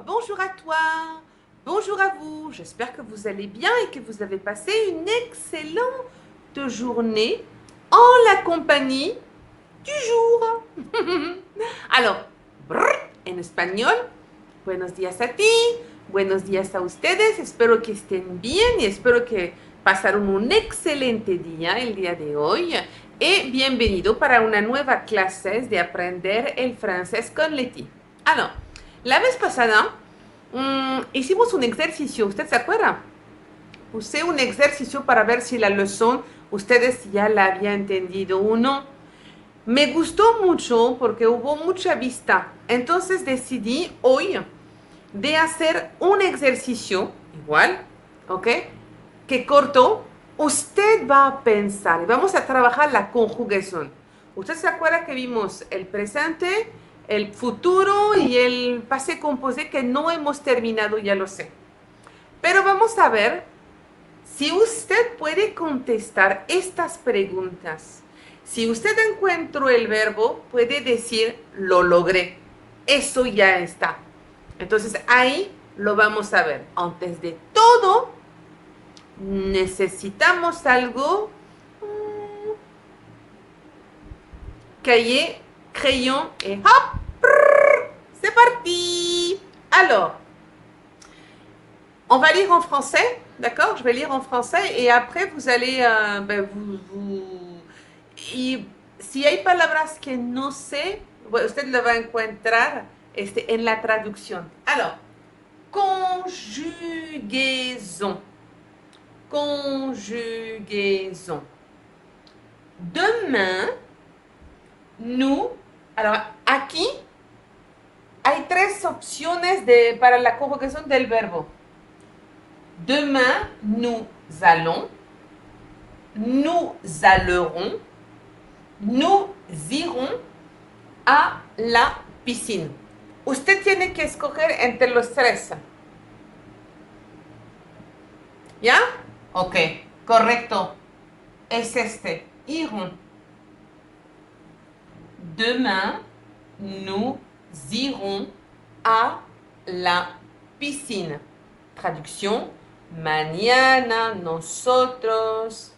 bonjour à toi, bonjour à vous. J'espère que vous allez bien et que vous avez passé une excellente journée en la compagnie du jour. Alors, brr, en español, buenos días a ti, buenos días a ustedes. Espero que estén bien y espero que pasaron un excelente día el día de hoy. Y bienvenido para una nueva clase de aprender el francés con Leti. Alors, la vez pasada hicimos un ejercicio, ¿usted se acuerda? Usé un ejercicio para ver si la leçon ustedes ya la habían entendido o no. Me gustó mucho porque hubo mucha vista. Entonces decidí hoy de hacer un ejercicio igual, ¿ok? Que corto. Usted va a pensar y vamos a trabajar la conjugación. ¿Usted se acuerda que vimos el presente, el futuro y el passé composé que no hemos terminado, ya lo sé? Pero vamos a ver si usted puede contestar estas preguntas. Si usted encuentra el verbo, puede decir, lo logré. Eso ya está. Entonces ahí lo vamos a ver. Antes de todo, necesitamos algo. Cahier, crayon et hop, c'est parti. Alors, on va lire en français, d'accord? Je vais lire en français et après vous allez, y si hay palabras que no sé, usted lo va a encontrar en la traducción. Alors, conjugaison. Conjugaison. Demain, nous, alors aquí hay tres opciones para la conjugación del verbo. Demain, nous allons, nous allerons, nous irons a la piscine. Usted tiene que escoger entre los tres. ¿Ya? Ok, correcto. Es este. Irons. Demain, nous irons a la piscine. Traducción. Mañana nosotros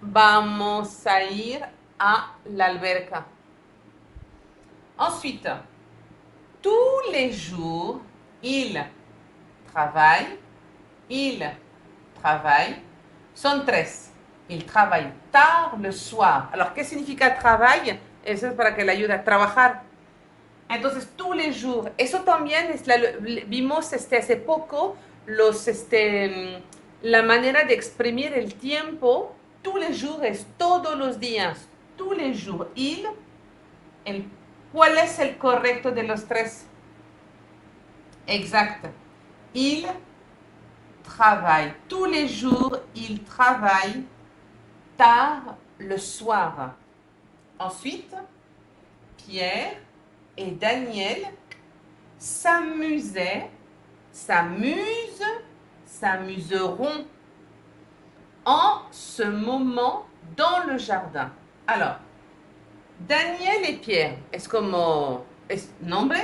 vamos a ir a la alberca. Ensuite, tous les jours, il travaille. Il travaille. Son tres. Il travaille tard le soir. Alors, ¿qué significa travail? Eso es para que le ayude a trabajar. Entonces, tous les jours. Eso también es vimos hace poco la manera de exprimir el tiempo. Tous les jours es todos los días. Tous les jours. ¿Cuál es el correcto de los tres? Exacto. Il travaille. Tous les jours, il travaille tard le soir. Ensuite, Pierre et Daniel s'amuseront en ce moment dans le jardin. Alors, Daniel et Pierre, nombre?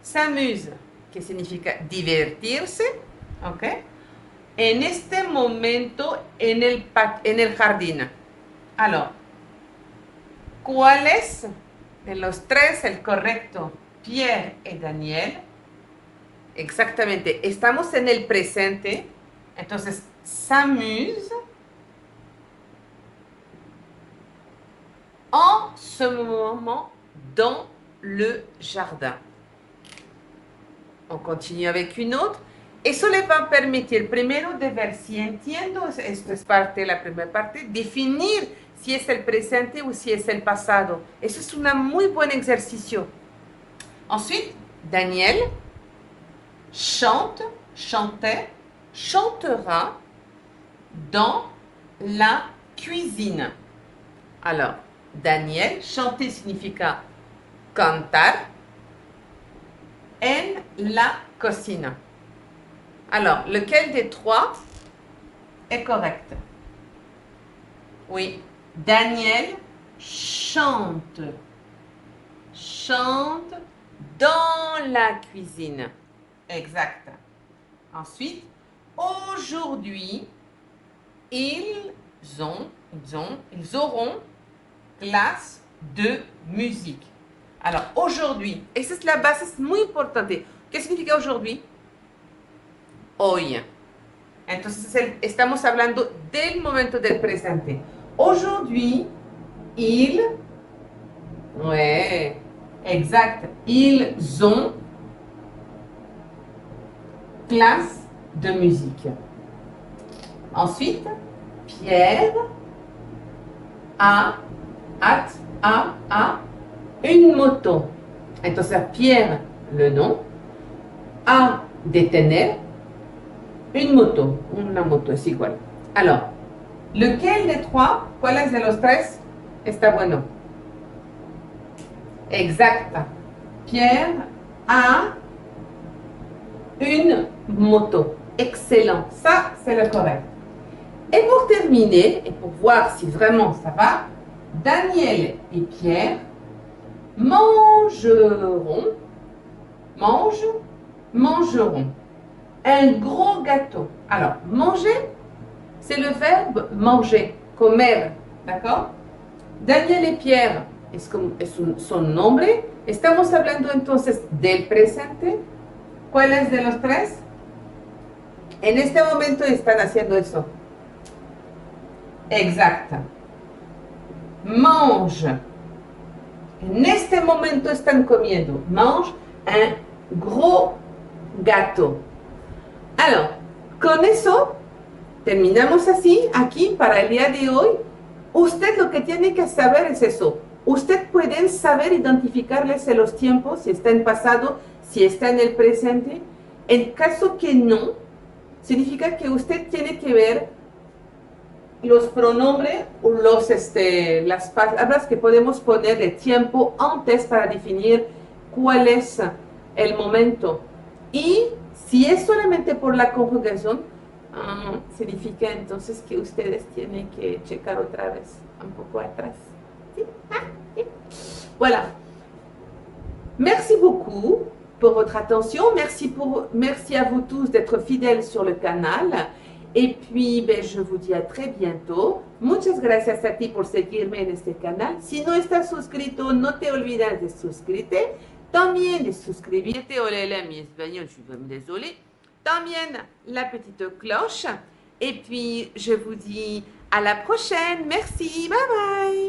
S'amuse, que significa divertirse, ¿ok? En este momento en el jardín. Alors, ¿cuál es de los tres el correcto? Pierre y Daniel. Exactamente. Estamos en el presente. Entonces, s'amuse en ce moment dans le jardin. On continue avec une autre. Eso le va a permitir primero de ver si entiendo, esto es la primera parte, definir si es el presente o si es el pasado. Eso es un muy buen ejercicio. Ensuite, Daniel chantera dans la cuisine. Alors, Daniel, chanter significa cantar en la cocina. Alors, lequel des trois est correct? Oui, Daniel chante dans la cuisine. Exact. Ensuite, aujourd'hui, ils auront classe de musique. Alors, aujourd'hui, esa es la base, es muy importante. ¿Qué significa aujourd'hui? Hoy. Entonces, estamos hablando del momento del presente. Aujourd'hui, ouais, exact. Ils ont classe de musique. Ensuite, Pierre a une moto. Entonces, Pierre, le nom, a de tener une moto. Una moto es igual. Alors, lequel de trois, cuáles de los tres está bueno? Exact. Pierre a une moto. Excellent. Ça, c'est le correct. Et pour terminer, et pour voir si vraiment ça va, Daniel et Pierre mangeront un gros gâteau. Alors, manger, c'est le verbe manger, comer, d'accord? Daniel y Pierre es son nombre. Estamos hablando entonces del presente. ¿Cuáles de los tres? En este momento están haciendo eso. Exacto. Mange. En este momento están comiendo. Mange un gros gâteau. Alors, con eso terminamos así, aquí, para el día de hoy. Usted lo que tiene que saber es eso. Usted puede saber identificarles los tiempos, si está en pasado, si está en el presente. En caso que no, significa que usted tiene que ver los pronombres o las palabras que podemos poner de tiempo antes para definir cuál es el momento. Y si es solamente por la conjugación, significa entonces que ustedes tienen que checar otra vez, un poco atrás. ¿Sí? Voilà. Merci beaucoup pour votre attention. Merci à vous tous d'être fidèles sur le canal. Et puis, je vous dis à très bientôt. Muchas gracias a ti por seguirme en este canal. Si no estás suscrito, no te olvides de suscribirte. También de suscribirte. Oh là là, mi espagnol, je suis vraiment désolée. También la petite cloche. Et puis, je vous dis à la prochaine. Merci. Bye bye.